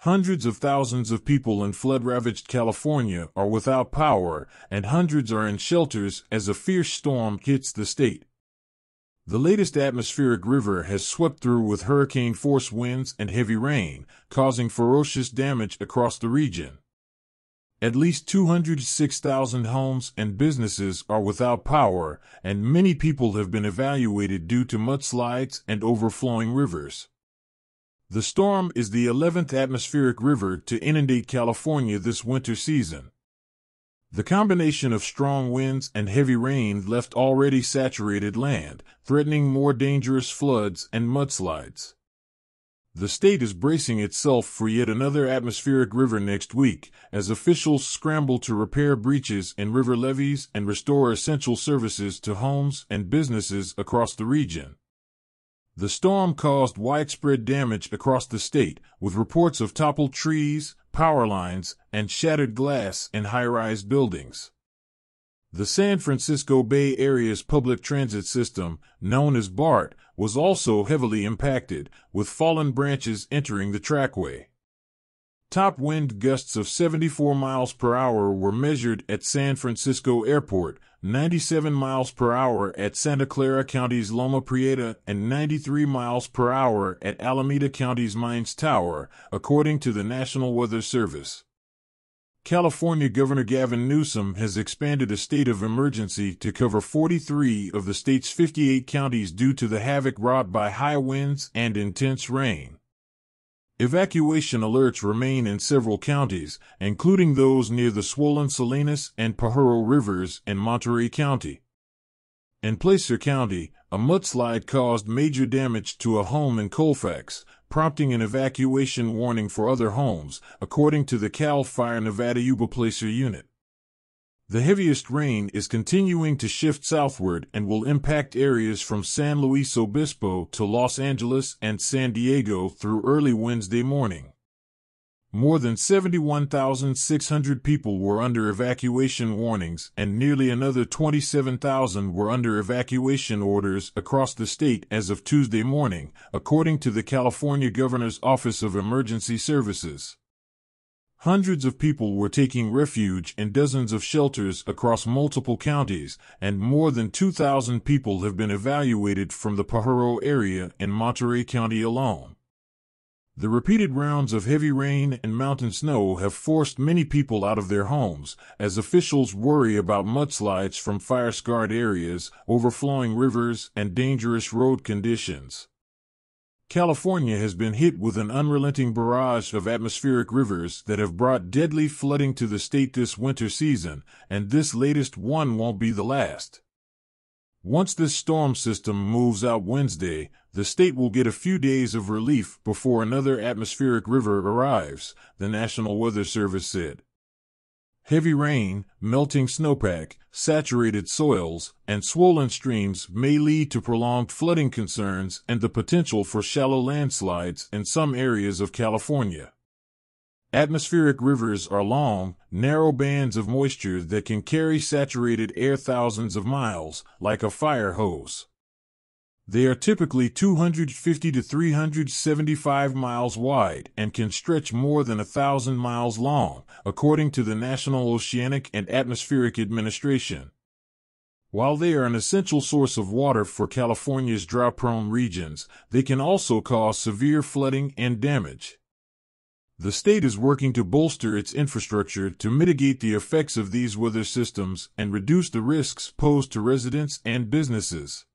Hundreds of thousands of people in flood-ravaged California are without power, and hundreds are in shelters as a fierce storm hits the state. The latest atmospheric river has swept through with hurricane-force winds and heavy rain, causing ferocious damage across the region. At least 206,000 homes and businesses are without power, and many people have been evacuated due to mudslides and overflowing rivers. The storm is the 11th atmospheric river to inundate California this winter season. The combination of strong winds and heavy rain left already saturated land, threatening more dangerous floods and mudslides. The state is bracing itself for yet another atmospheric river next week, as officials scramble to repair breaches in river levees and restore essential services to homes and businesses across the region. The storm caused widespread damage across the state, with reports of toppled trees, power lines, and shattered glass in high-rise buildings. The San Francisco Bay Area's public transit system, known as BART, was also heavily impacted, with fallen branches entering the trackway. Top wind gusts of 74 miles per hour were measured at San Francisco Airport, 97 miles per hour at Santa Clara County's Loma Prieta, and 93 miles per hour at Alameda County's Mines Tower, according to the National Weather Service. California Governor Gavin Newsom has expanded a state of emergency to cover 43 of the state's 58 counties due to the havoc wrought by high winds and intense rain. Evacuation alerts remain in several counties, including those near the swollen Salinas and Pajaro rivers in Monterey County. In Placer County, a mudslide caused major damage to a home in Colfax, prompting an evacuation warning for other homes, according to the CAL FIRE Nevada Yuba Placer unit. The heaviest rain is continuing to shift southward and will impact areas from San Luis Obispo to Los Angeles and San Diego through early Wednesday morning. More than 71,600 people were under evacuation warnings, and nearly another 27,000 were under evacuation orders across the state as of Tuesday morning, according to the California Governor's Office of Emergency Services. Hundreds of people were taking refuge in dozens of shelters across multiple counties, and more than 2,000 people have been evacuated from the Pajaro area in Monterey County alone. The repeated rounds of heavy rain and mountain snow have forced many people out of their homes, as officials worry about mudslides from fire-scarred areas, overflowing rivers, and dangerous road conditions. California has been hit with an unrelenting barrage of atmospheric rivers that have brought deadly flooding to the state this winter season, and this latest one won't be the last. Once this storm system moves out Wednesday, the state will get a few days of relief before another atmospheric river arrives, the National Weather Service said. Heavy rain, melting snowpack, saturated soils, and swollen streams may lead to prolonged flooding concerns and the potential for shallow landslides in some areas of California. Atmospheric rivers are long, narrow bands of moisture that can carry saturated air thousands of miles, like a fire hose. They are typically 250 to 375 miles wide and can stretch more than 1,000 miles long, according to the National Oceanic and Atmospheric Administration. While they are an essential source of water for California's drought-prone regions, they can also cause severe flooding and damage. The state is working to bolster its infrastructure to mitigate the effects of these weather systems and reduce the risks posed to residents and businesses.